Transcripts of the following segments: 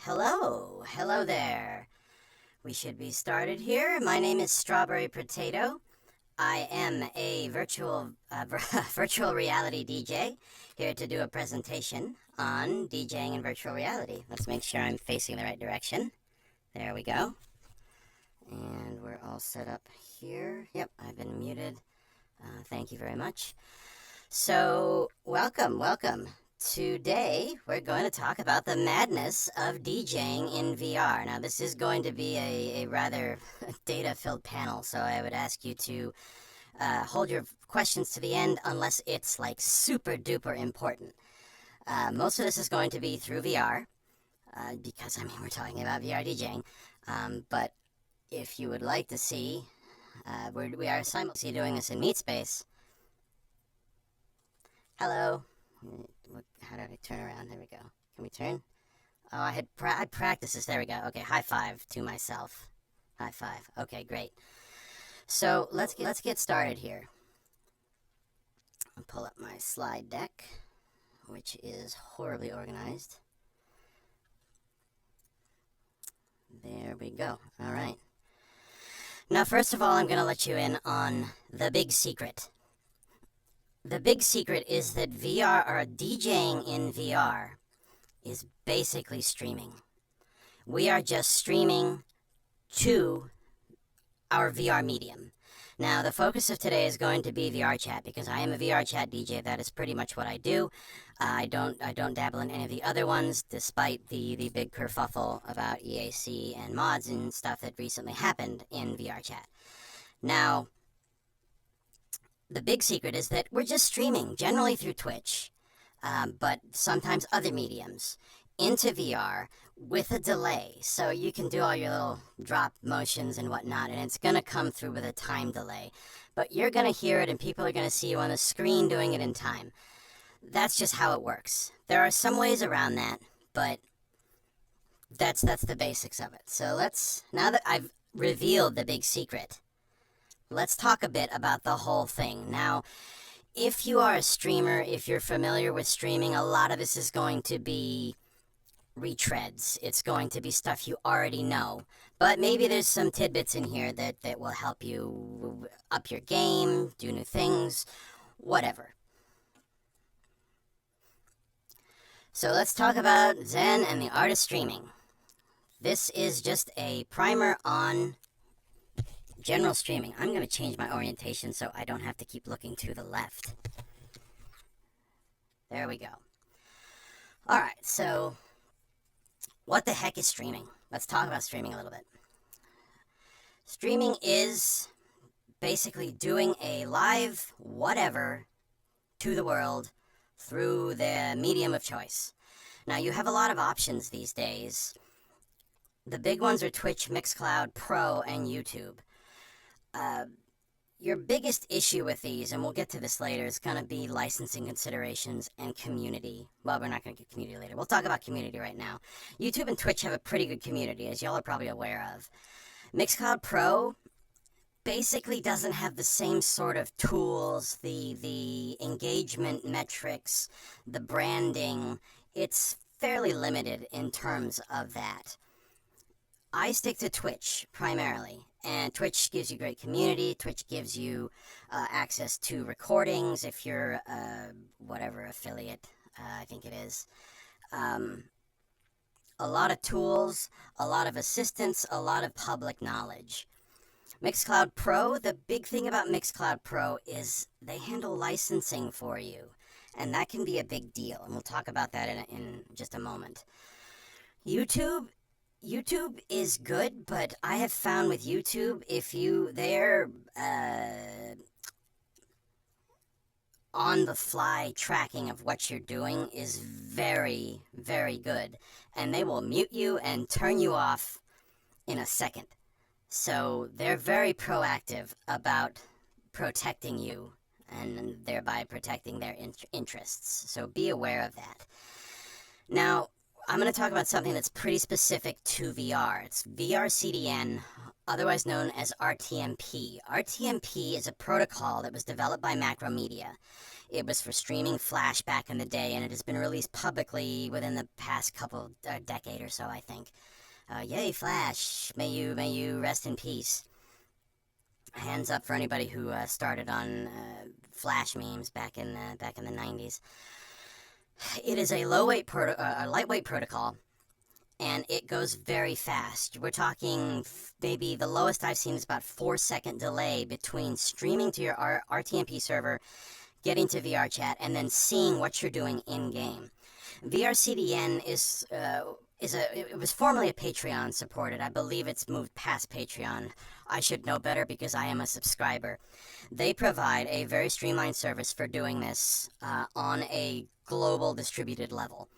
Hello there. We should be started here. My name is Strawberry Potato. I am a virtual reality DJ here to do a presentation on DJing and virtual reality. Let's make sure I'm facing the right direction. There we go. And we're all set up here. Yep, I've been muted. Thank you very much. So, welcome. Today, we're going to talk about the madness of DJing in VR. Now, this is going to be a rather data-filled panel, so I would ask you to hold your questions to the end unless it's like super-duper important. Most of this is going to be through VR, because, we're talking about VR DJing. But if you would like to see, we are simultaneously doing this in MeetSpace. Hello. How did I turn around? There we go. Can we turn? Oh, I practiced this. There we go. Okay, high five to myself. High five. Okay, great. So let's get started here. I'll pull up my slide deck, which is horribly organized. There we go. All right. Now, first of all, I'm going to let you in on the big secret. The big secret is that VR, or DJing in VR, is basically streaming. We are just streaming to our VR medium. Now, the focus of today is going to be VR chat, because I am a VR chat DJ. That is pretty much what I do. I don't dabble in any of the other ones, despite the big kerfuffle about EAC and mods and stuff that recently happened in VR chat. Now, the big secret is that we're just streaming, generally through Twitch, but sometimes other mediums, into VR with a delay. So you can do all your little drop motions and whatnot, and it's going to come through with a time delay. But you're going to hear it, and people are going to see you on the screen doing it in time. That's just how it works. There are some ways around that, but that's the basics of it. So now that I've revealed the big secret, let's talk a bit about the whole thing. Now, if you are a streamer, if you're familiar with streaming, a lot of this is going to be retreads. It's going to be stuff you already know. But maybe there's some tidbits in here that will help you up your game, do new things, whatever. So let's talk about Zen and the art of streaming. This is just a primer on general streaming. I'm going to change my orientation so I don't have to keep looking to the left. There we go. All right, so what the heck is streaming? Let's talk about streaming a little bit. Streaming is basically doing a live whatever to the world through the medium of choice. Now, you have a lot of options these days. The big ones are Twitch, Mixcloud, Pro, and YouTube. Your biggest issue with these, and we'll get to this later, is going to be licensing considerations and community. Well, we're not going to get community later. We'll talk about community right now. YouTube and Twitch have a pretty good community, as y'all are probably aware of. Mixcloud Pro basically doesn't have the same sort of tools, the engagement metrics, the branding. It's fairly limited in terms of that. I stick to Twitch primarily, and Twitch gives you great community. Twitch gives you access to recordings if you're whatever affiliate, I think it is. A lot of tools, a lot of assistance, a lot of public knowledge. Mixcloud Pro, the big thing about Mixcloud Pro is they handle licensing for you, and that can be a big deal, and we'll talk about that in just a moment. YouTube is good, but I have found with YouTube, their on-the-fly tracking of what you're doing is very, very good. And they will mute you and turn you off in a second. So they're very proactive about protecting you and thereby protecting their interests. So be aware of that. Now, I'm going to talk about something that's pretty specific to VR. It's VR CDN otherwise known as RTMP. RTMP is a protocol that was developed by Macromedia. It was for streaming Flash back in the day, and it has been released publicly within the past decade or so, I think. Yay, Flash! May you rest in peace. Hands up for anybody who started on Flash memes back in the 90s. It is a lightweight protocol, and it goes very fast. We're talking maybe the lowest I've seen is about 4-second delay between streaming to your RTMP server, getting to VR chat, and then seeing what you're doing in game. VRCDN it was formerly a Patreon supported. I believe it's moved past Patreon. I should know better because I am a subscriber. They provide a very streamlined service for doing this on a global distributed level.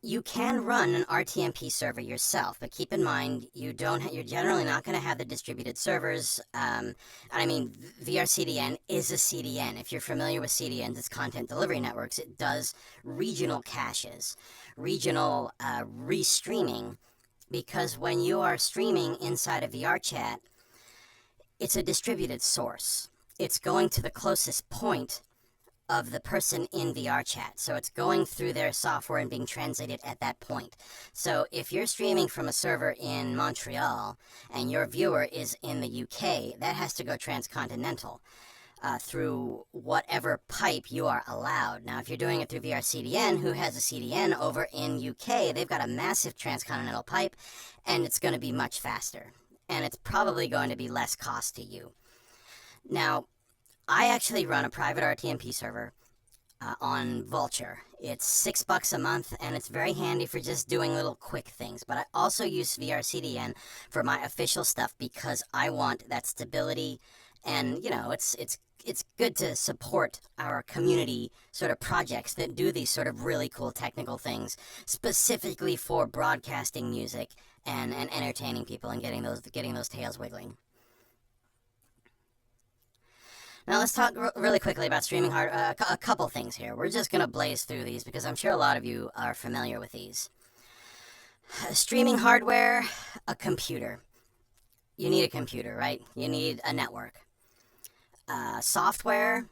You can run an RTMP server yourself, but keep in mind you're generally not going to have the distributed servers. VRCDN is a CDN. If you're familiar with CDNs, it's content delivery networks. It does regional caches, regional restreaming, because when you are streaming inside of VR chat, it's a distributed source. It's going to the closest point of the person in VR chat. So it's going through their software and being translated at that point. So if you're streaming from a server in Montreal and your viewer is in the UK, that has to go transcontinental through whatever pipe you are allowed. Now, if you're doing it through VRCDN, who has a CDN over in UK, they've got a massive transcontinental pipe, and it's going to be much faster. And it's probably going to be less cost to you. Now, I actually run a private RTMP server on Vulture. It's $6 a month, and it's very handy for just doing little quick things. But I also use VRCDN for my official stuff because I want that stability, and it's good to support our community sort of projects that do these sort of really cool technical things specifically for broadcasting music and entertaining people and getting those tails wiggling. Now let's talk really quickly about streaming a couple things here. We're just going to blaze through these because I'm sure a lot of you are familiar with these. Streaming hardware, a computer. You need a computer, right? You need a network. Software,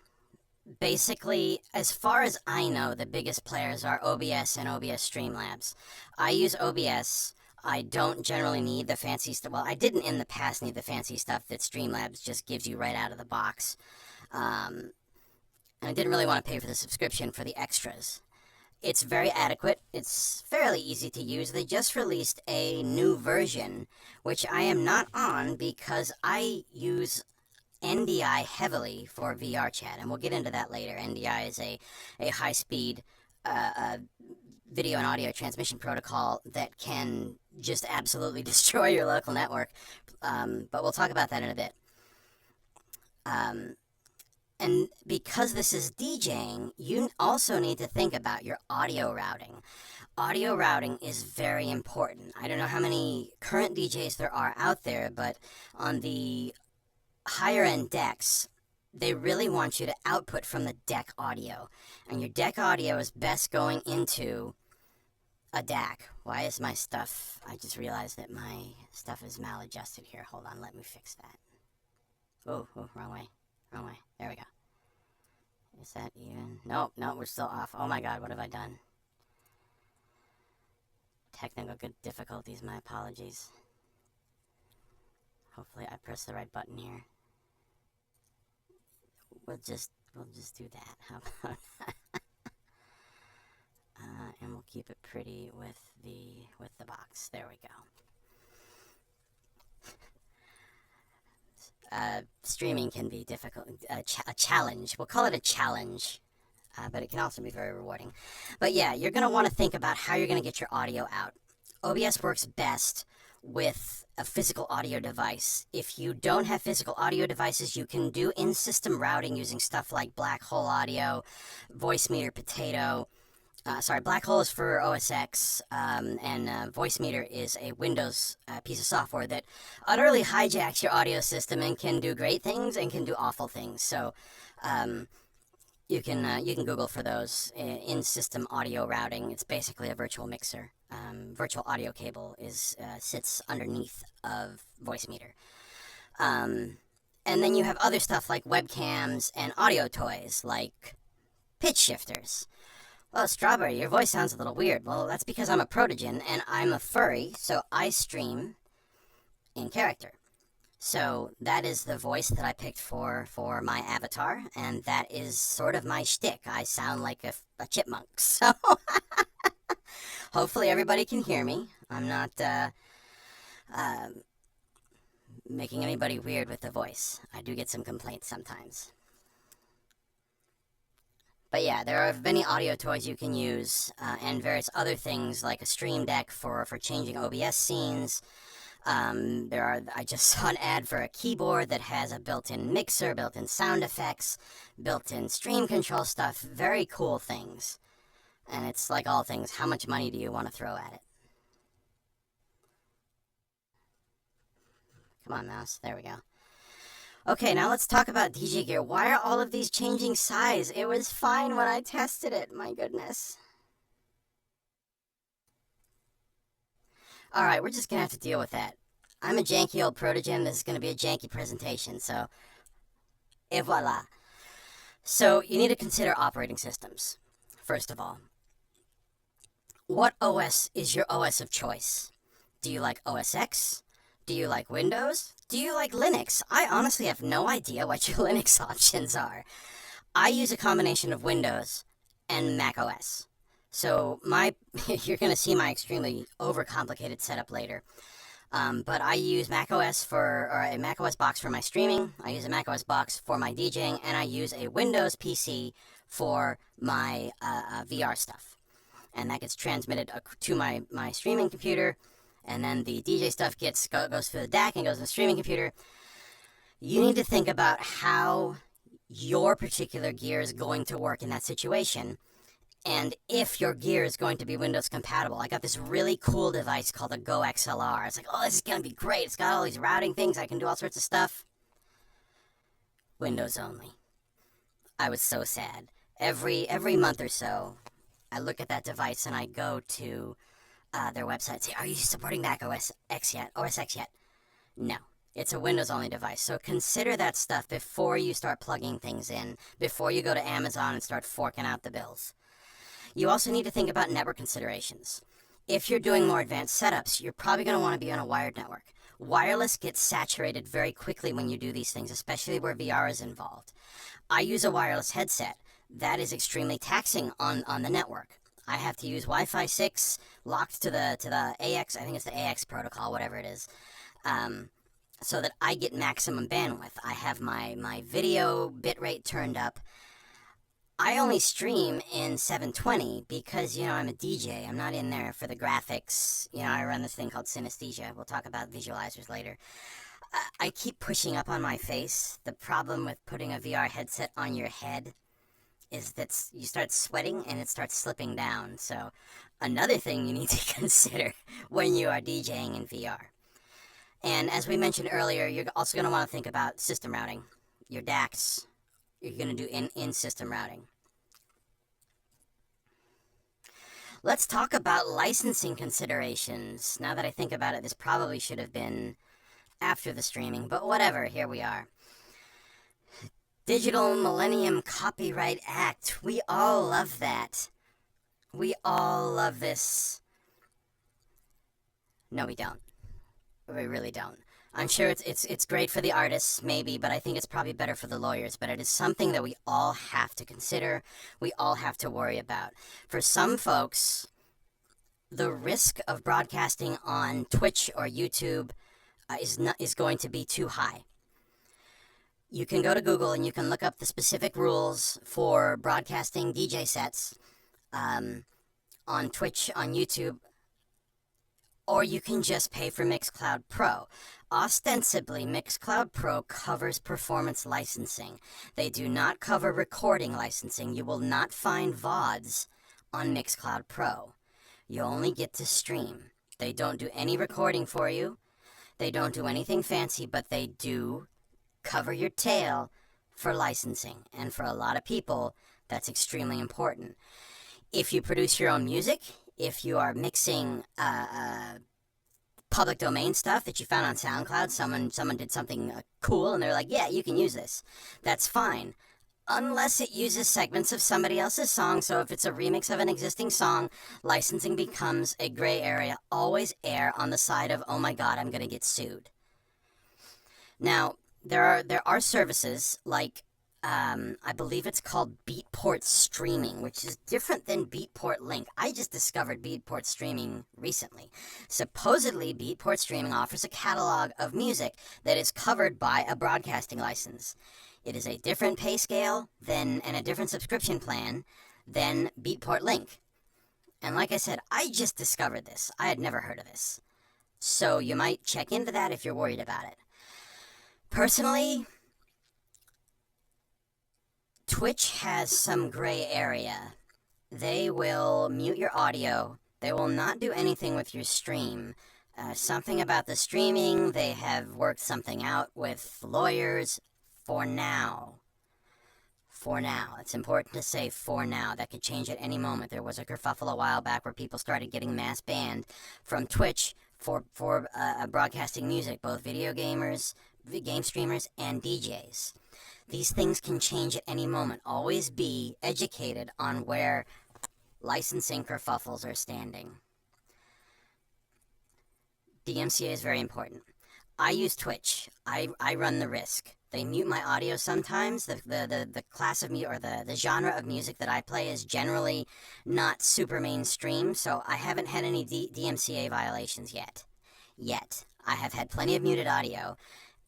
basically, as far as I know, the biggest players are OBS and OBS Streamlabs. I use OBS. I don't generally need the fancy stuff. Well, I didn't in the past need the fancy stuff that Streamlabs just gives you right out of the box. And I didn't really want to pay for the subscription for the extras. It's very adequate. It's fairly easy to use. They just released a new version, which I am not on because I use NDI heavily for VR chat, and we'll get into that later. NDI is a high-speed video and audio transmission protocol that can just absolutely destroy your local network, but we'll talk about that in a bit. And because this is DJing, you also need to think about your audio routing. Audio routing is very important. I don't know how many current DJs there are out there, but on the higher-end decks, they really want you to output from the deck audio. And your deck audio is best going into a DAC. Why is my stuff... I just realized that my stuff is maladjusted here. Hold on, let me fix that. Oh, wrong way. There we go. Is that even? No, we're still off. Oh my god, what have I done? Technical difficulties, my apologies. Hopefully I press the right button here. We'll just do that. How about that? And we'll keep it pretty with the box. There we go. Streaming can be difficult, a challenge. We'll call it a challenge, but it can also be very rewarding. But yeah, you're going to want to think about how you're going to get your audio out. OBS works best with a physical audio device. If you don't have physical audio devices, you can do in-system routing using stuff like Black Hole Audio, Voicemeeter Potato. Black Hole is for OS X, and Voicemeeter is a Windows piece of software that utterly hijacks your audio system and can do great things and can do awful things. So you can Google for those. In-system audio routing. It's basically a virtual mixer. Virtual audio cable sits underneath of Voicemeeter. And then you have other stuff like webcams and audio toys like pitch shifters. Well, Strawberry, your voice sounds a little weird. Well, that's because I'm a protogen and I'm a furry, so I stream in character. So that is the voice that I picked for my avatar, and that is sort of my shtick. I sound like a chipmunk, so hopefully everybody can hear me. I'm not making anybody weird with the voice. I do get some complaints sometimes. But yeah, there are many audio toys you can use, and various other things like a stream deck for changing OBS scenes. I just saw an ad for a keyboard that has a built-in mixer, built-in sound effects, built-in stream control stuff. Very cool things. And it's like all things, how much money do you want to throw at it? Come on, mouse. There we go. Okay, now let's talk about DJ gear. Why are all of these changing size? It was fine when I tested it, my goodness. Alright, we're just gonna have to deal with that. I'm a janky old protogen. This is gonna be a janky presentation, so... Et voila. So, you need to consider operating systems, first of all. What OS is your OS of choice? Do you like OS X? Do you like Windows? Do you like Linux? I honestly have no idea what your Linux options are. I use a combination of Windows and Mac OS. So you're going to see my extremely overcomplicated setup later. But I use Mac OS or a Mac OS box for my streaming. I use a Mac OS box for my DJing, and I use a Windows PC for my VR stuff. And that gets transmitted to my streaming computer. And then the DJ stuff goes through the DAC and goes to the streaming computer. You need to think about how your particular gear is going to work in that situation. And if your gear is going to be Windows compatible. I got this really cool device called a Go XLR. It's like, oh, this is going to be great. It's got all these routing things. I can do all sorts of stuff. Windows only. I was so sad. Every month or so, I look at that device and I go to... their website say, are you supporting Mac OS X yet? OS X yet? No. It's a Windows-only device. So consider that stuff before you start plugging things in, before you go to Amazon and start forking out the bills. You also need to think about network considerations. If you're doing more advanced setups, you're probably going to want to be on a wired network. Wireless gets saturated very quickly when you do these things, especially where VR is involved. I use a wireless headset. That is extremely taxing on the network. I have to use Wi-Fi 6 locked to the AX, I think it's the AX protocol, whatever it is, so that I get maximum bandwidth. I have my video bitrate turned up. I only stream in 720 because, I'm a DJ. I'm not in there for the graphics. I run this thing called synesthesia. We'll talk about visualizers later. I keep pushing up on my face. The problem with putting a VR headset on your head is that you start sweating and it starts slipping down. So another thing you need to consider when you are DJing in VR. And as we mentioned earlier, you're also going to want to think about system routing. Your DACs, you're going to do in-system routing. Let's talk about licensing considerations. Now that I think about it, this probably should have been after the streaming, but whatever, here we are. Digital Millennium Copyright Act. We all love that. We all love this. No, we don't. We really don't. I'm sure it's great for the artists, maybe, but I think it's probably better for the lawyers. But it is something that we all have to consider. We all have to worry about. For some folks, the risk of broadcasting on Twitch or YouTube is going to be too high. You can go to Google and you can look up the specific rules for broadcasting DJ sets on Twitch, on YouTube, or you can just pay for Mixcloud Pro. Ostensibly, Mixcloud Pro covers performance licensing. They do not cover recording licensing. You will not find VODs on Mixcloud Pro. You only get to stream. They don't do any recording for you. They don't do anything fancy, but they do cover your tail for licensing. And for a lot of people, That's extremely important. If you produce your own music, if you are mixing public domain stuff that you found on SoundCloud, someone did something cool and they're like, yeah, you can use this. That's fine. Unless it uses segments of somebody else's song. So if it's a remix of an existing song, licensing becomes a gray area. Always err on the side of, oh my God, I'm going to get sued. Now, there are services like, I believe it's called Beatport Streaming, which is different than Beatport Link. I just discovered Beatport Streaming recently. Supposedly, Beatport Streaming offers a catalog of music that is covered by a broadcasting license. It is a different pay scale and a different subscription plan than Beatport Link. And like I said, I just discovered this. I had never heard of this. So you might check into that if you're worried about it. Personally, Twitch has some gray area. They will mute your audio. They will not do anything with your stream. Something about the streaming, they have worked something out with lawyers for now. For now. It's important to say for now. That could change at any moment. There was a kerfuffle a while back where people started getting mass banned from Twitch for broadcasting music, both video gamers, game streamers, and DJs. These things can change at any moment. Always be educated on where licensing kerfuffles are standing. DMCA is very important. I use Twitch. I run the risk. They mute my audio sometimes. The class of music, or the genre of music that I play is generally not super mainstream, so I haven't had any DMCA violations yet. I have had plenty of muted audio,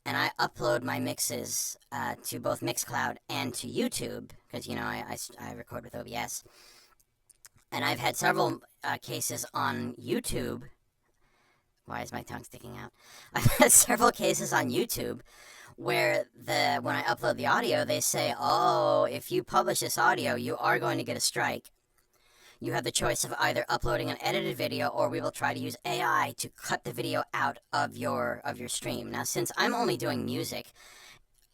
and I upload my mixes to both Mixcloud and to YouTube, because, you know, I record with OBS. And I've had several cases on YouTube. Why is my tongue sticking out? I've had several cases on YouTube where when I upload the audio, they say, oh, if you publish this audio, you are going to get a strike. You have the choice of either uploading an edited video, or we will try to use AI to cut the video out of your stream. Now, since I'm only doing music,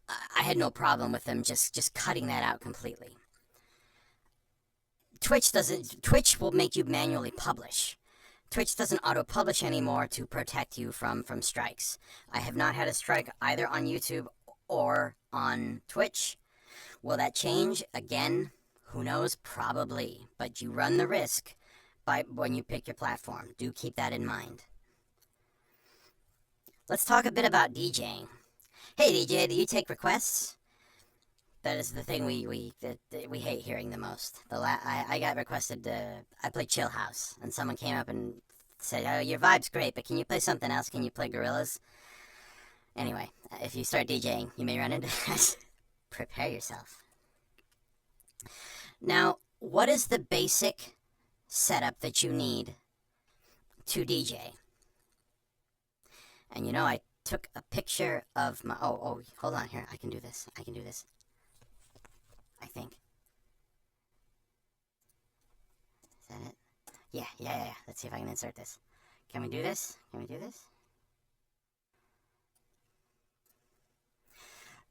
I had no problem with them just cutting that out completely. Twitch will make you manually publish. Twitch doesn't auto-publish anymore to protect you from strikes. I have not had a strike either on YouTube or on Twitch. Will that change? Again, who knows? Probably. But you run the risk when you pick your platform. Do keep that in mind. Let's talk a bit about DJing. Hey DJ, do you take requests? That is the thing we hate hearing the most. I got requested I played Chill House, and someone came up and said, oh, your vibe's great, but can you play something else? Can you play Gorillaz? Anyway, if you start DJing, you may run into that. Prepare yourself. Now, what is the basic setup that you need to DJ? And you know, I took a picture of my... Oh, hold on here. I can do this. I think. Is that it? Yeah. Let's see if I can insert this. Can we do this?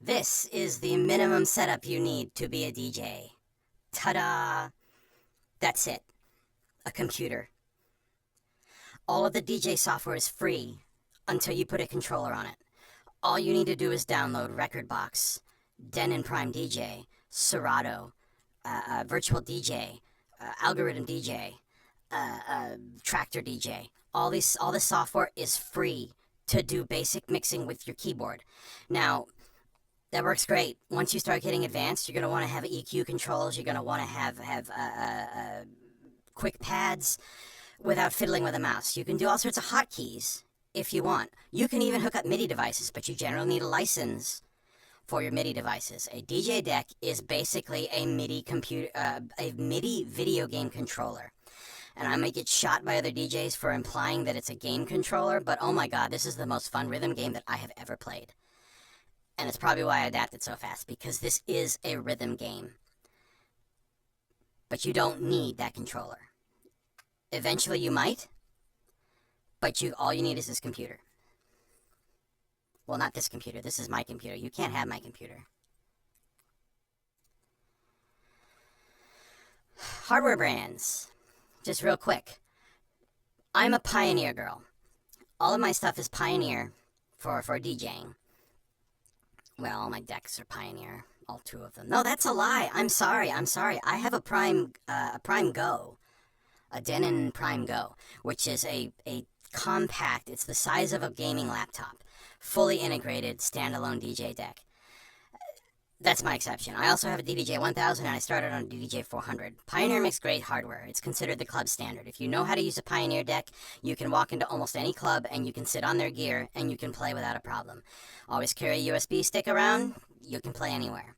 This is the minimum setup you need to be a DJ. Ta-da! That's it. A computer. All of the DJ software is free until you put a controller on it. All you need to do is download Rekordbox, Denon Prime DJ, Serato, Virtual DJ, Algorithm DJ, Tractor DJ. All this software is free to do basic mixing with your keyboard. Now, that works great. Once you start getting advanced, you're going to want to have EQ controls. You're going to want to have quick pads without fiddling with a mouse. You can do all sorts of hotkeys if you want. You can even hook up MIDI devices, but you generally need a license for your MIDI devices. A DJ deck is basically a MIDI video game controller. And I might get shot by other DJs for implying that it's a game controller, but oh my god, this is the most fun rhythm game that I have ever played. And it's probably why I adapted so fast, because this is a rhythm game. But you don't need that controller. Eventually you might, but all you need is this computer. Well, not this computer. This is my computer. You can't have my computer. Hardware brands. Just real quick. I'm a Pioneer girl. All of my stuff is Pioneer for DJing. Well, all my decks are Pioneer. All 2 of them. No, that's a lie. I'm sorry. I have a Prime Go. A Denon Prime Go, which is a compact, it's the size of a gaming laptop, fully integrated, standalone DJ deck. That's my exception. I also have a DDJ 1000 and I started on a DDJ 400. Pioneer makes great hardware. It's considered the club standard. If you know how to use a Pioneer deck, you can walk into almost any club and you can sit on their gear and you can play without a problem. Always carry a USB stick around, you can play anywhere.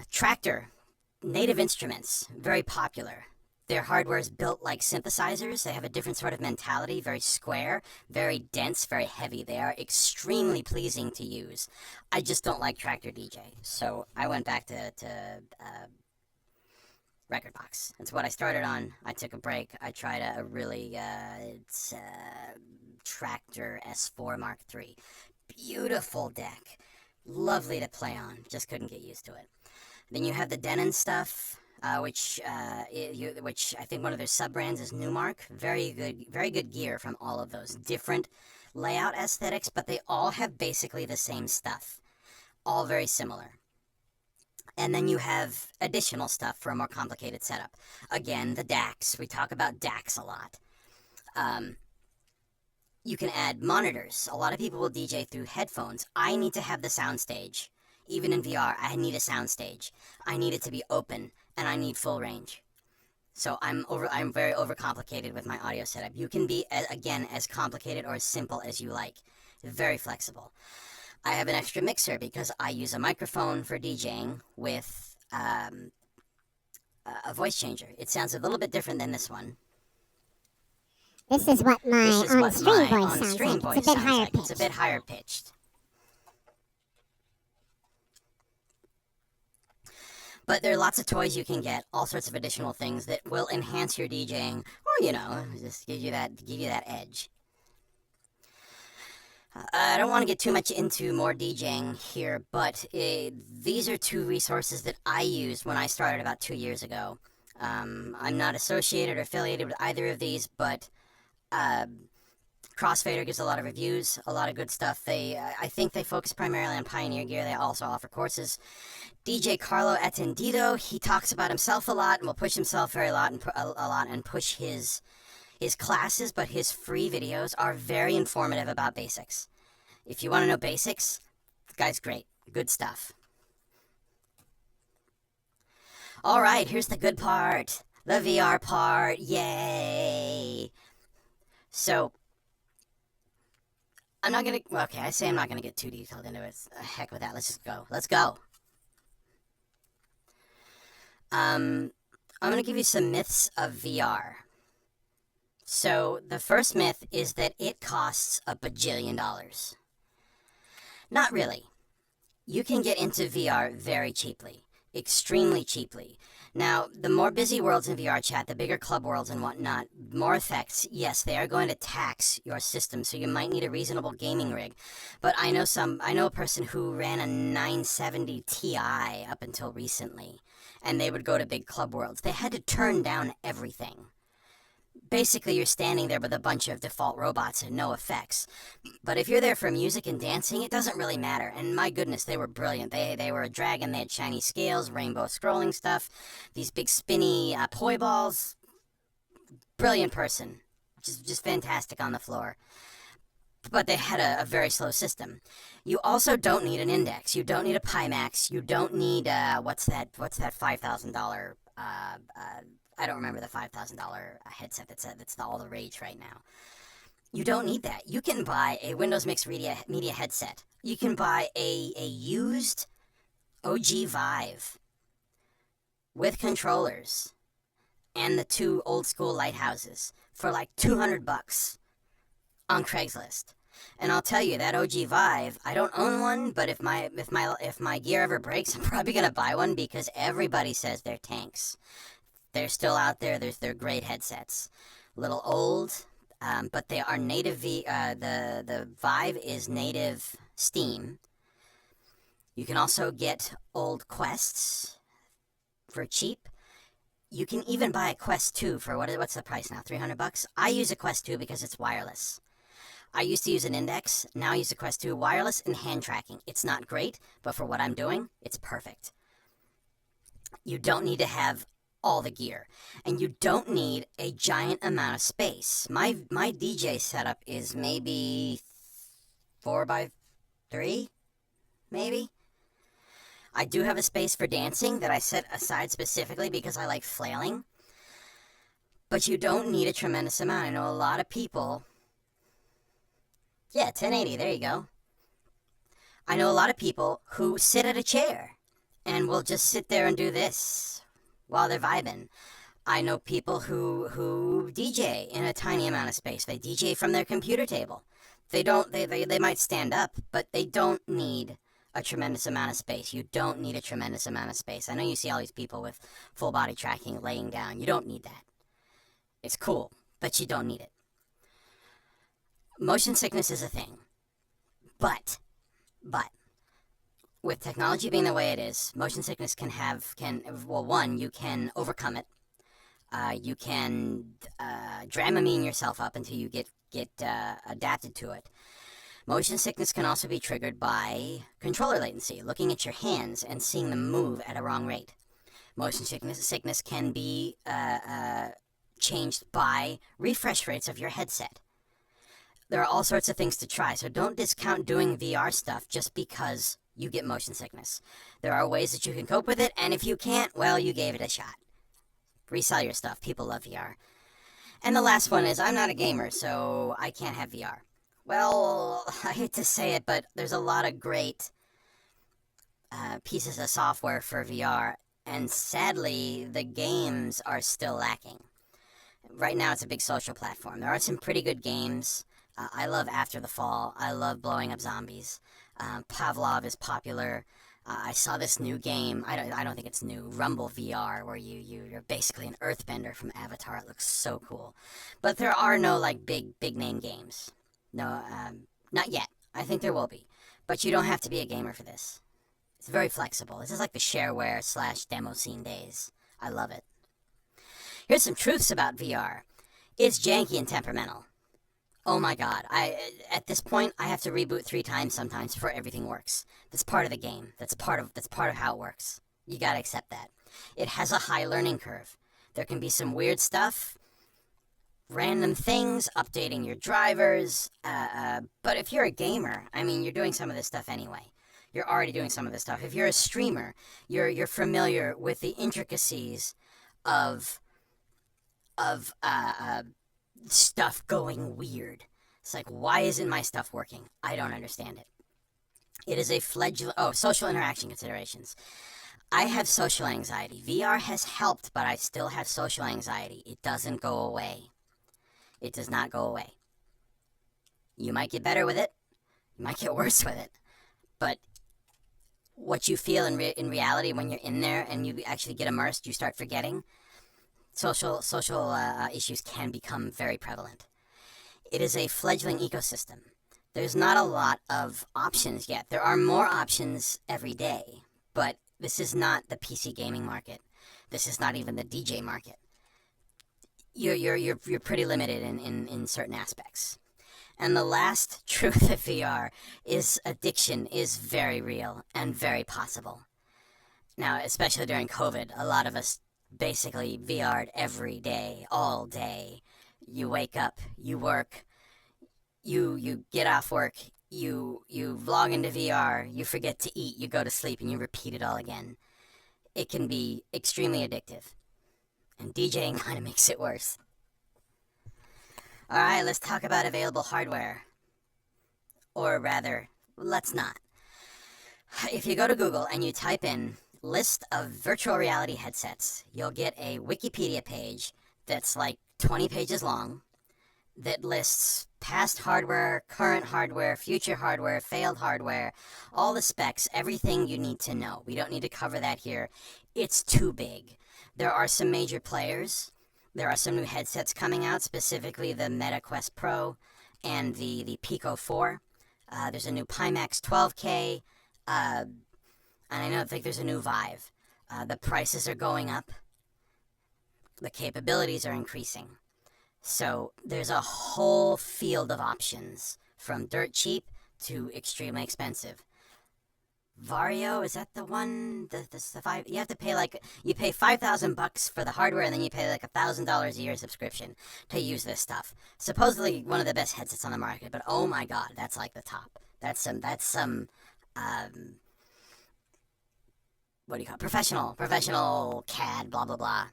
Tractor. Native Instruments, very popular. Their hardware is built like synthesizers. They have a different sort of mentality, very square, very dense, very heavy. They are extremely pleasing to use. I just don't like Tractor DJ, so I went back to Rekordbox. That's what I started on. I took a break. I tried a really Tractor S4 Mark III. Beautiful deck. Lovely to play on. Just couldn't get used to it. Then you have the Denon stuff, which I think one of their sub-brands is Newmark. Very good gear from all of those. Different layout aesthetics, but they all have basically the same stuff. All very similar. And then you have additional stuff for a more complicated setup. Again, the DACs. We talk about DACs a lot. You can add monitors. A lot of people will DJ through headphones. I need to have the soundstage. Even in VR, I need a soundstage. I need it to be open, and I need full range. So I'm very overcomplicated with my audio setup. You can be, again, as complicated or as simple as you like. Very flexible. I have an extra mixer because I use a microphone for DJing with a voice changer. It sounds a little bit different than this one. This is what my on-stream voice sounds like. It's a bit higher pitched. It's a bit higher pitched. But there are lots of toys you can get, all sorts of additional things that will enhance your DJing, or, just give you that edge. I don't want to get too much into more DJing here, but these are 2 resources that I used when I started about 2 years ago. I'm not associated or affiliated with either of these, but Crossfader gives a lot of reviews, a lot of good stuff. I think they focus primarily on Pioneer gear. They also offer courses. DJ Carlo Attendido, he talks about himself a lot and will push himself a lot and push his classes, but his free videos are very informative about basics. If you want to know basics, the guy's great. Good stuff. All right, here's the good part. The VR part. Yay! So, I'm not going to get too detailed into it. Heck with that. Let's just go. Let's go. I'm going to give you some myths of VR. So, the first myth is that it costs $1 bajillion. Not really. You can get into VR very cheaply. Extremely cheaply. Now, the more busy worlds in VR chat, the bigger club worlds and whatnot, more effects, yes, they are going to tax your system, so you might need a reasonable gaming rig. But I know a person who ran a 970 Ti up until recently, and they would go to big club worlds. They had to turn down everything. Basically, you're standing there with a bunch of default robots and no effects. But if you're there for music and dancing, it doesn't really matter. And my goodness, they were brilliant. They were a dragon. They had shiny scales, rainbow scrolling stuff, these big spinny poi balls. Brilliant person. Just fantastic on the floor. But they had a very slow system. You also don't need an index. You don't need a Pimax. You don't need, what's that $5,000, I don't remember the $5,000 headset that's all the rage right now. You don't need that. You can buy a Windows Mixed Media headset. You can buy a used OG Vive with controllers and the 2 old school lighthouses for like $200 on Craigslist. And I'll tell you, that OG Vive, I don't own one, but if my gear ever breaks, I'm probably gonna buy one because everybody says they're tanks. They're still out there. They're great headsets. A little old, but they are native. The Vive is native Steam. You can also get old Quests for cheap. You can even buy a Quest 2 for what's the price now? $300? I use a Quest 2 because it's wireless. I used to use an Index. Now I use a Quest 2 wireless and hand tracking. It's not great, but for what I'm doing, it's perfect. You don't need to have all the gear, and you don't need a giant amount of space. My DJ setup is maybe 4x3, maybe. I do have a space for dancing that I set aside specifically because I like flailing, but you don't need a tremendous amount. I know a lot of people. Yeah, 1080, there you go. I know a lot of people who sit at a chair and will just sit there and do this while they're vibing. I know people who DJ in a tiny amount of space. They DJ from their computer table. They might stand up, but they don't need a tremendous amount of space. You don't need a tremendous amount of space. I know you see all these people with full body tracking laying down. You don't need that. It's cool, but you don't need it. Motion sickness is a thing. But, with technology being the way it is, motion sickness one, you can overcome it. You can Dramamine yourself up until you get adapted to it. Motion sickness can also be triggered by controller latency, looking at your hands and seeing them move at a wrong rate. Motion sickness can be changed by refresh rates of your headset. There are all sorts of things to try, so don't discount doing VR stuff just because you get motion sickness. There are ways that you can cope with it, and if you can't, well, you gave it a shot. Resell your stuff. People love VR. And the last one is, I'm not a gamer, so I can't have VR. Well, I hate to say it, but there's a lot of great pieces of software for VR, and sadly, the games are still lacking. Right now, it's a big social platform. There are some pretty good games. I love After the Fall. I love blowing up zombies. Pavlov is popular. I saw this new game. I don't think it's new. Rumble VR, where you're basically an earthbender from Avatar. It looks so cool. But there are no big name games. No, not yet. I think there will be. But you don't have to be a gamer for this. It's very flexible. This is like the shareware / demo scene days. I love it. Here's some truths about VR. It's janky and temperamental. Oh my god, at this point, I have to reboot 3 times sometimes before everything works. That's part of the game. That's part of how it works. You gotta accept that. It has a high learning curve. There can be some weird stuff, random things, updating your drivers, but if you're a gamer, I mean, you're doing some of this stuff anyway. You're already doing some of this stuff. If you're a streamer, you're familiar with the intricacies of stuff going weird. It's like, why isn't my stuff working? I don't understand it. It is a social interaction considerations. I have social anxiety. VR has helped, but I still have social anxiety. It doesn't go away. It does not go away. You might get better with it. You might get worse with it. But what you feel in reality when you're in there and you actually get immersed, you start forgetting. Social issues can become very prevalent. It is a fledgling ecosystem. There's not a lot of options yet. There are more options every day, but this is not the PC gaming market. This is not even the DJ market. You're pretty limited in certain aspects. And the last truth of VR is addiction is very real and very possible. Now, especially during COVID, a lot of us basically VR'd every day, all day. You wake up, you work, you get off work, you log into VR, you forget to eat, you go to sleep, and you repeat it all again. It can be extremely addictive. And DJing kind of makes it worse. Alright, let's talk about available hardware. Or rather, let's not. If you go to Google and you type in list of virtual reality headsets, you'll get a Wikipedia page that's like 20 pages long that lists past hardware, current hardware, future hardware, failed hardware, all the specs, everything you need to know. We don't need to cover that here. It's too big. There are some major players. There are some new headsets coming out, specifically the Meta Quest Pro and the Pico 4. There's a new Pimax 12K. And I think there's a new Vive. The prices are going up. The capabilities are increasing. So there's a whole field of options, from dirt cheap to extremely expensive. Vario, is that the one? The five? You have to pay you pay $5,000 for the hardware, and then you pay like $1,000 a year subscription to use this stuff. Supposedly one of the best headsets on the market, but oh my god, that's like the top. That's some what do you call it? Professional CAD, blah blah blah.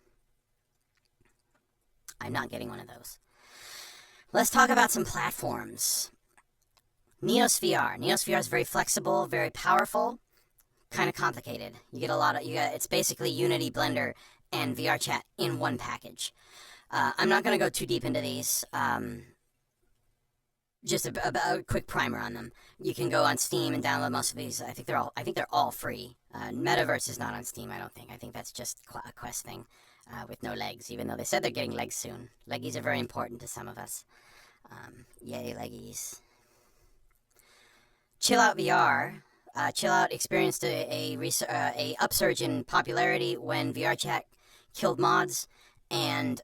I'm not getting one of those. Let's talk about some platforms. Neos VR. Neos VR is very flexible, very powerful, kind of complicated. It's basically Unity, Blender, and VR Chat in one package. I'm not going to go too deep into these. Just a quick primer on them. You can go on Steam and download most of these. I think they're all free. Metaverse is not on Steam, I don't think. I think that's just a Quest thing. With no legs, even though they said they're getting legs soon. Leggies are very important to some of us. Yay, leggies. Chill Out VR. Chill Out experienced a upsurge in popularity when VR Chat killed mods and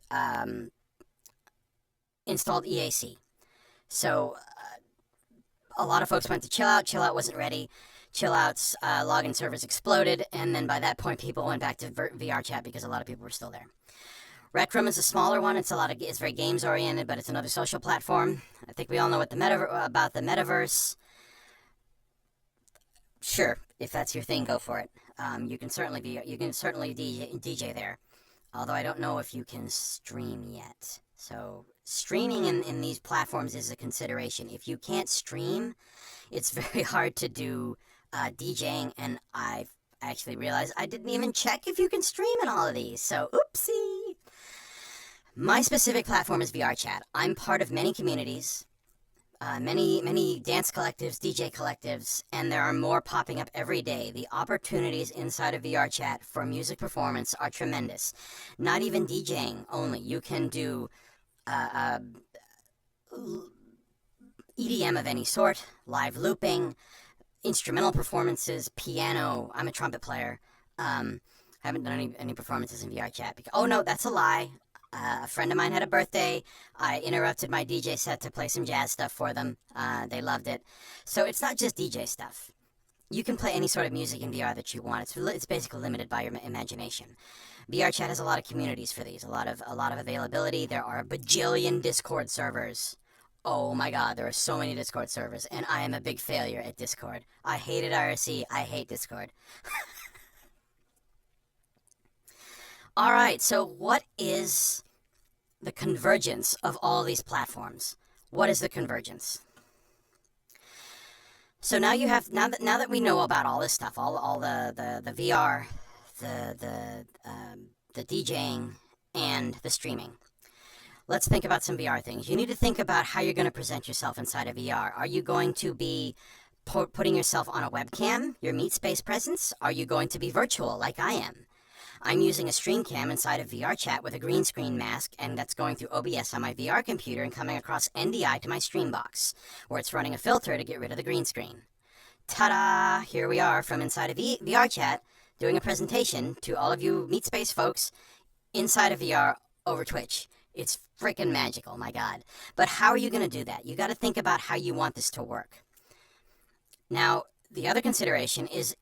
installed EAC. So a lot of folks went to Chill Out. Chill Out wasn't ready. Chill Out's login servers exploded, and then by that point, people went back to VR Chat because a lot of people were still there. Rec Room is a smaller one. It's very games oriented, but it's another social platform. I think we all know about the metaverse. Sure, if that's your thing, go for it. You can certainly DJ there. Although I don't know if you can stream yet. So streaming in these platforms is a consideration. If you can't stream, it's very hard to do DJing, and I've actually realized I didn't even check if you can stream in all of these, so oopsie. My specific platform is VR Chat. I'm part of many communities, many dance collectives, DJ collectives, and there are more popping up every day. The opportunities inside of VR Chat for music performance are tremendous. Not even DJing only. You can do EDM of any sort, live looping, instrumental performances, piano. I'm a trumpet player. Haven't done any performances in VR Chat. Oh no, that's a lie. A friend of mine had a birthday. I interrupted my DJ set to play some jazz stuff for them. They loved it. So it's not just DJ stuff. You can play any sort of music in VR that you want. It's basically limited by your imagination. VR Chat has a lot of communities for these, a lot of availability. There are a bajillion Discord servers. Oh my god, there are so many Discord servers, and I am a big failure at Discord. I hated IRC. I hate Discord. All right, so what is the convergence of all these platforms? What is the convergence? So now that we know about all this stuff, all the VR, the DJing, and the streaming. Let's think about some VR things. You need to think about how you're going to present yourself inside of VR. Are you going to be putting yourself on a webcam, your meet space presence? Are you going to be virtual like I am? I'm using a stream cam inside of VR Chat with a green screen mask, and that's going through OBS on my VR computer and coming across NDI to my stream box, where it's running a filter to get rid of the green screen. Ta-da! Here we are from inside of VR Chat, doing a presentation to all of you meet space folks inside of VR over Twitch. It's freaking magical, my god. But how are you going to do that? You got to think about how you want this to work. Now, the other consideration is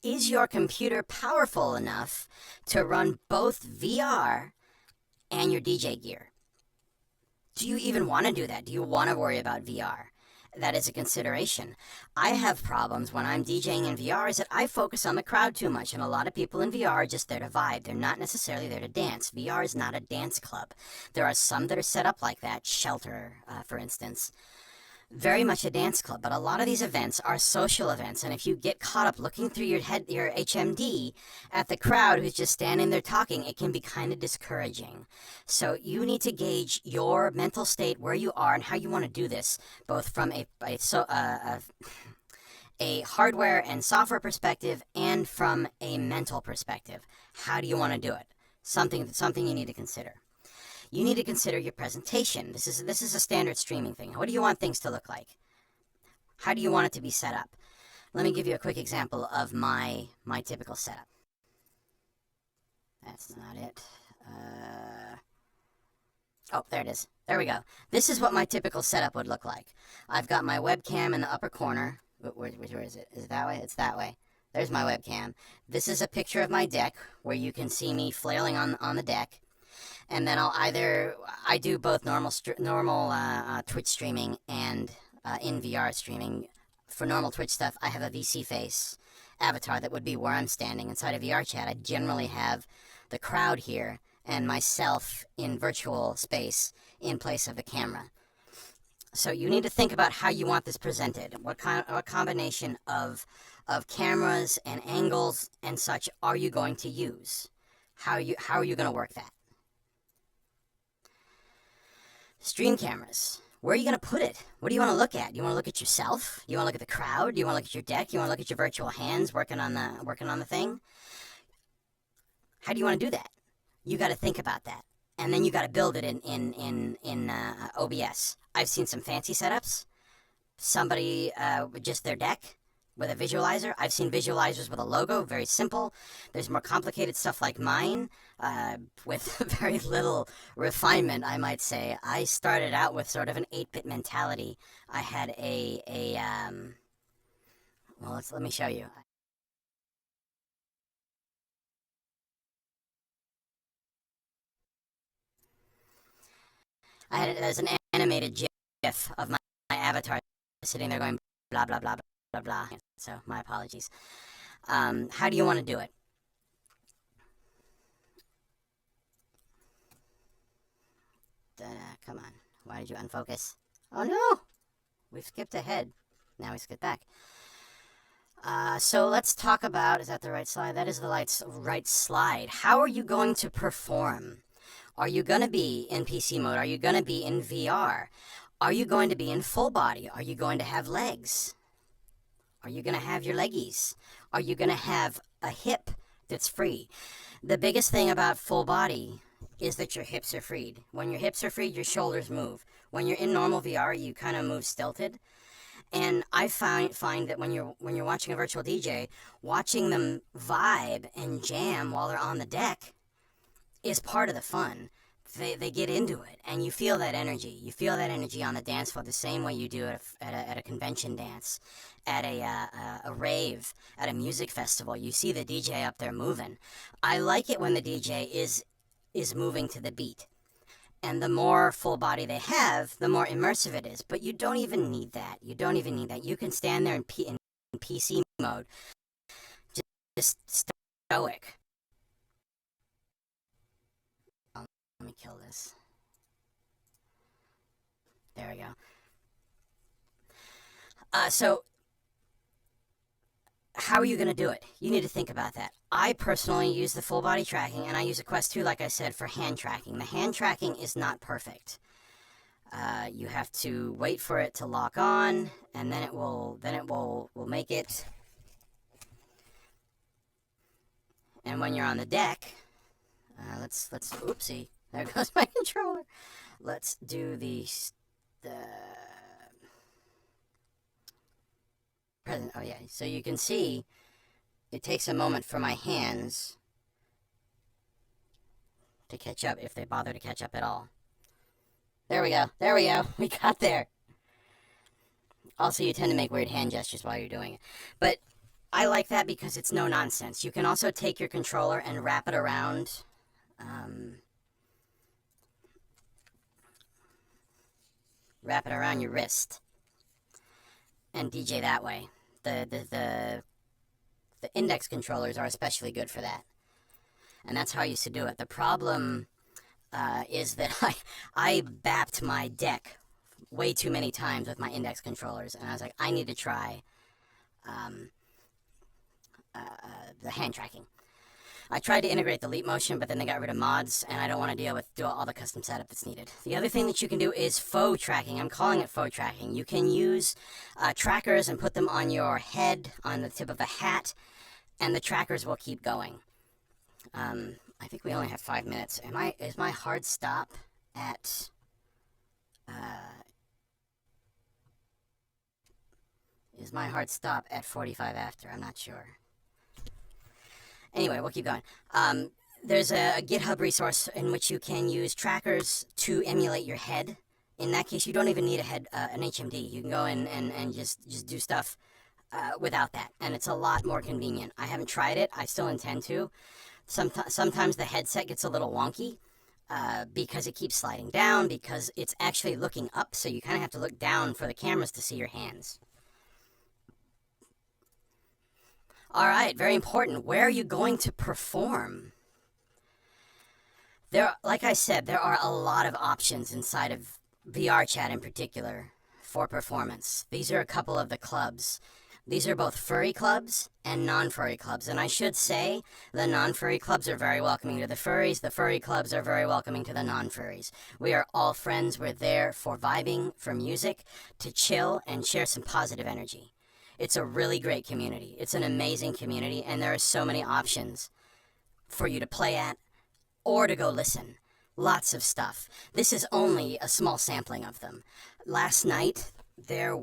your computer powerful enough to run both VR and your DJ gear? Do you even want to do that? Do you want to worry about VR? That is a consideration. I have problems when I'm DJing in VR is that I focus on the crowd too much, and a lot of people in VR are just there to vibe. They're not necessarily there to dance. VR is not a dance club. There are some that are set up like that, Shelter, for instance. Very much a dance club, but a lot of these events are social events, and if you get caught up looking through your HMD at the crowd who's just standing there talking, it can be kind of discouraging. So you need to gauge your mental state, where you are, and how you want to do this, both from a hardware and software perspective and from a mental perspective. How do you want to do it? Something you need to consider. You need to consider your presentation. This is a standard streaming thing. What do you want things to look like? How do you want it to be set up? let me give you a quick example of my typical setup. That's not it. Oh, there it is. There we go. This is what my typical setup would look like. I've got my webcam in the upper corner. Where is it? Is it that way? It's that way. There's my webcam. This is a picture of my deck where you can see me flailing on the deck. And then I do both normal Twitch streaming and in VR streaming. For normal Twitch stuff, I have a VC face avatar that would be where I'm standing. Inside a VR chat, I generally have the crowd here and myself in virtual space in place of the camera. So you need to think about how you want this presented. What combination of cameras and angles and such are you going to use? How are you going to work that? Stream cameras. Where are you going to put it? What do you want to look at? You want to look at yourself? You want to look at the crowd? You want to look at your deck? You want to look at your virtual hands working on the thing? How do you want to do that? You got to think about that, and then you got to build it in OBS. I've seen some fancy setups. Somebody with just their deck with a visualizer. I've seen visualizers with a logo, very simple. There's more complicated stuff like mine, with very little refinement, I might say. I started out with sort of an 8-bit mentality. I had well, let me show you. There's an animated GIF of my avatar sitting there going blah, blah, blah, blah, blah. So, my apologies. How do you want to do it? Come on. Why did you unfocus? Oh, no! We've skipped ahead. Now we skip back. So let's talk about, is that the right slide? That is the right slide. How are you going to perform? Are you going to be in PC mode? Are you going to be in VR? Are you going to be in full body? Are you going to have legs? Are you going to have your leggies? Are you going to have a hip that's free? The biggest thing about full body is that your hips are freed. When your hips are freed, your shoulders move. When you're in normal VR, you kind of move stilted. And I find that when you're watching a virtual DJ, watching them vibe and jam while they're on the deck is part of the fun. They get into it, and you feel that energy. You feel that energy on the dance floor the same way you do at a convention dance, at a rave, at a music festival. You see the DJ up there moving. I like it when the DJ is moving to the beat. And the more full body they have, the more immersive it is. But you don't even need that. You don't even need that. You can stand there in PC mode, just stoic. Let me kill this. There we go. So, how are you going to do it? You need to think about that. I personally use the full body tracking, and I use a Quest 2, like I said, for hand tracking. The hand tracking is not perfect. You have to wait for it to lock on, and then it will make it. And when you're on the deck, let's oopsie, there goes my controller. Let's do the present. Oh yeah, so you can see it takes a moment for my hands to catch up, if they bother to catch up at all. There we go. There we go. We got there. Also, you tend to make weird hand gestures while you're doing it. But I like that because it's no nonsense. You can also take your controller and wrap it around. Wrap it around your wrist and DJ that way. The index controllers are especially good for that. And that's how I used to do it. The problem is that I bapped my deck way too many times with my index controllers. And I was like, I need to try the hand tracking. I tried to integrate the leap motion, but then they got rid of mods, and I don't want to do all the custom setup that's needed. The other thing that you can do is faux tracking. I'm calling it faux tracking. You can use trackers and put them on your head, on the tip of a hat, and the trackers will keep going. I think we only have 5 minutes. Is my hard stop at... Is my heart stop at 45 after? I'm not sure. Anyway, we'll keep going. There's a GitHub resource in which you can use trackers to emulate your head. In that case, you don't even need an HMD. You can go in and just do stuff without that, and it's a lot more convenient. I haven't tried it. I still intend to. Sometimes the headset gets a little wonky because it keeps sliding down, because it's actually looking up, so you kind of have to look down for the cameras to see your hands. All right, very important. Where are you going to perform? Like I said, there are a lot of options inside of VR chat in particular for performance. These are a couple of the clubs. These are both furry clubs and non-furry clubs. And I should say the non-furry clubs are very welcoming to the furries. The furry clubs are very welcoming to the non-furries. We are all friends. We're there for vibing, for music, to chill and share some positive energy. It's a really great community. It's an amazing community, and there are so many options for you to play at or to go listen. Lots of stuff. This is only a small sampling of them. Last night, there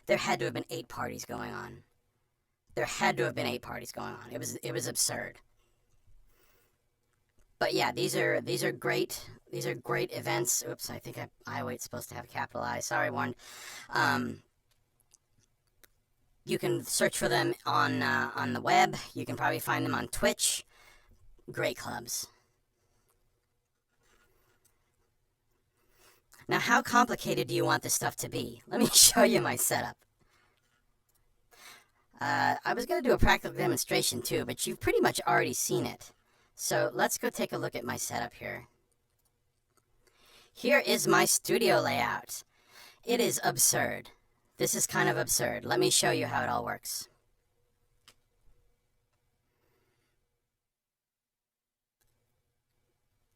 had to have been 8 parties going on. There had to have been 8 parties going on. It was absurd. But yeah, these are great. These are great events. Oops, I think I weight's supposed to have a capital I. Sorry, Warren. You can search for them on the web. You can probably find them on Twitch. Great clubs. Now, how complicated do you want this stuff to be? Let me show you my setup. I was going to do a practical demonstration too, but you've pretty much already seen it. So let's go take a look at my setup here. Here is my studio layout. It is absurd. This is kind of absurd. Let me show you how it all works.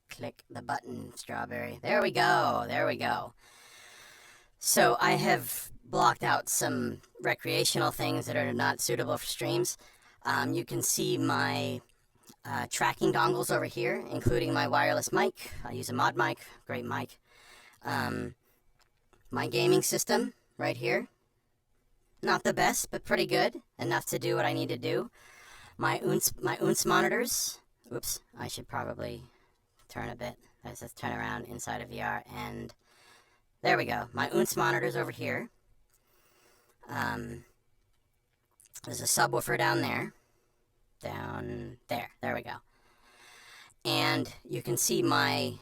Click the button, strawberry. There we go. There we go. So I have blocked out some recreational things that are not suitable for streams. You can see my tracking dongles over here, including my wireless mic. I use a mod mic, great mic. My gaming system right here. Not the best, but pretty good. Enough to do what I need to do. My UNS monitors. Oops, I should probably turn a bit. Let's just turn around inside of VR, and there we go. My UNS monitors over here. There's a subwoofer down there. Down there. There we go. And you can see my...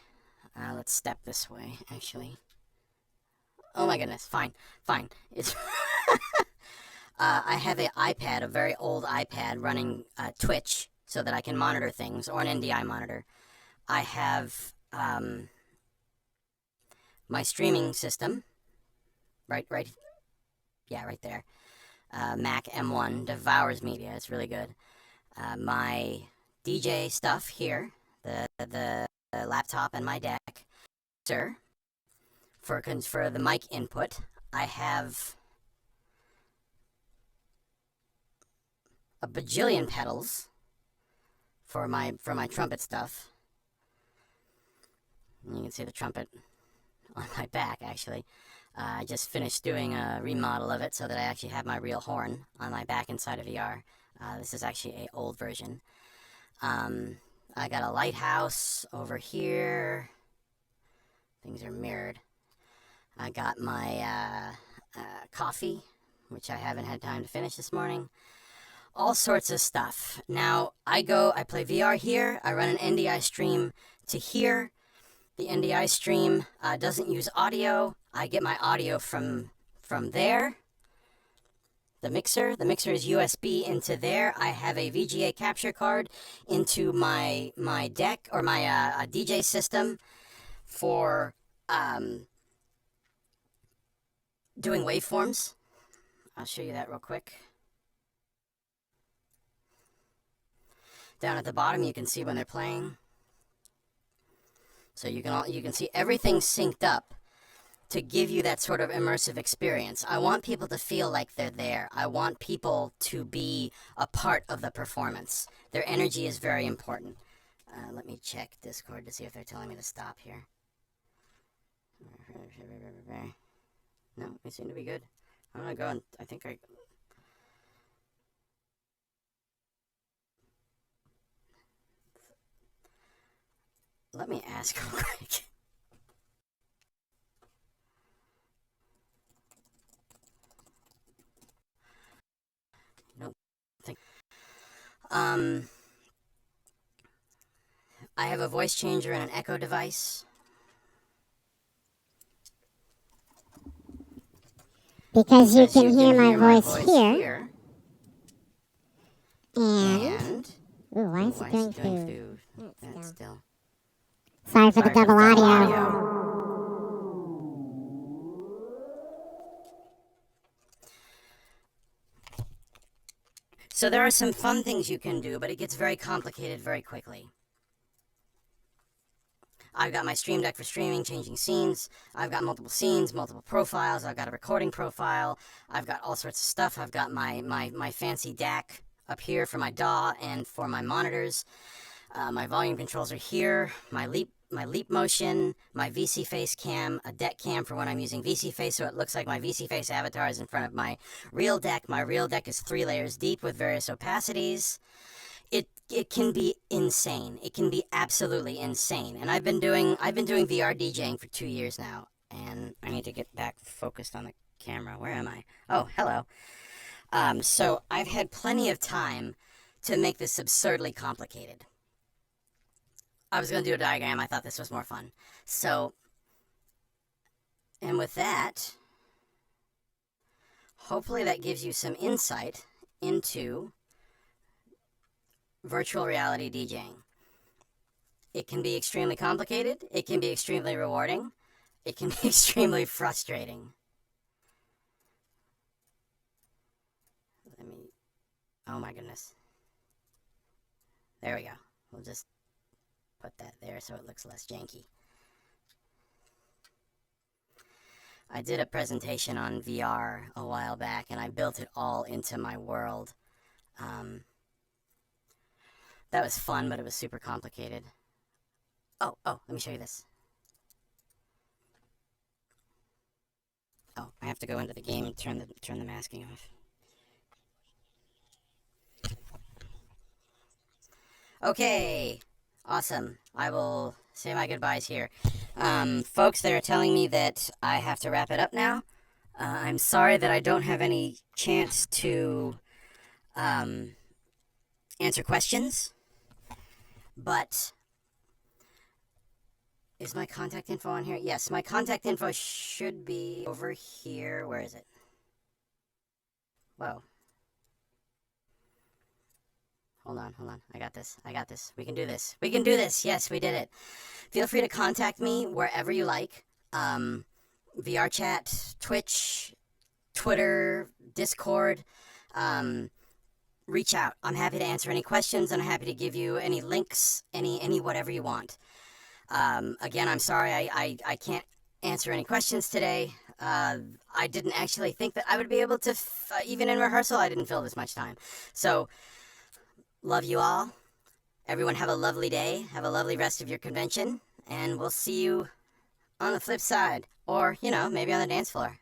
let's step this way, actually. Oh my goodness. Fine. It's... I have an iPad, a very old iPad, running Twitch so that I can monitor things, or an NDI monitor. I have my streaming system, right there. Mac M1 devours media. It's really good. My DJ stuff here, the laptop and my deck. Sir, for the mic input, I have a bajillion pedals for my trumpet stuff. You can see the trumpet on my back, actually. I just finished doing a remodel of it so that I actually have my real horn on my back inside of VR. This is actually an old version. I got a lighthouse over here. Things are mirrored. I got my coffee, which I haven't had time to finish this morning. All sorts of stuff. Now, I play VR here. I run an NDI stream to here. The NDI stream doesn't use audio. I get my audio from there. The mixer is USB into there. I have a VGA capture card into my deck, or my DJ system for doing waveforms. I'll show you that real quick. Down at the bottom, you can see when they're playing. So you can see everything synced up to give you that sort of immersive experience. I want people to feel like they're there. I want people to be a part of the performance. Their energy is very important. Let me check Discord to see if they're telling me to stop here. No, they seem to be good. I'm gonna go and I think I... Let me ask real quick. Don't think... I have a voice changer and an echo device. Because you can hear my voice here. And... Ooh, why is it doing food? That's still... Sorry for the double audio. So there are some fun things you can do, but it gets very complicated very quickly. I've got my Stream Deck for streaming, changing scenes. I've got multiple scenes, multiple profiles. I've got a recording profile. I've got all sorts of stuff. I've got my fancy DAC up here for my DAW and for my monitors. My volume controls are here. My leap motion, my VC face cam, a deck cam for when I'm using VC face, so it looks like my VC face avatar is in front of my real deck. My real deck is 3 layers deep with various opacities. It can be insane. It can be absolutely insane. And I've been doing VR DJing for 2 years now, and I need to get back focused on the camera. Where am I? Oh, hello. So I've had plenty of time to make this absurdly complicated. I was going to do a diagram. I thought this was more fun. So, and with that, hopefully that gives you some insight into virtual reality DJing. It can be extremely complicated. It can be extremely rewarding. It can be extremely frustrating. Oh my goodness. There we go. We'll just put that there so it looks less janky. I did a presentation on VR a while back, and I built it all into my world. That was fun, but it was super complicated. Oh, let me show you this. Oh, I have to go into the game and turn the masking off. Okay, awesome. I will say my goodbyes here. Folks, they're telling me that I have to wrap it up now. I'm sorry that I don't have any chance to answer questions, but is my contact info on here? Yes, my contact info should be over here. Where is it? Whoa. Hold on. I got this. We can do this. Yes, we did it. Feel free to contact me wherever you like. VR chat, Twitch, Twitter, Discord. Reach out. I'm happy to answer any questions, and I'm happy to give you any links, any whatever you want. Again, I'm sorry I can't answer any questions today. I didn't actually think that I would be able to, even in rehearsal, I didn't feel this much time. So, love you all. Everyone have a lovely day. Have a lovely rest of your convention. And we'll see you on the flip side. Or, maybe on the dance floor.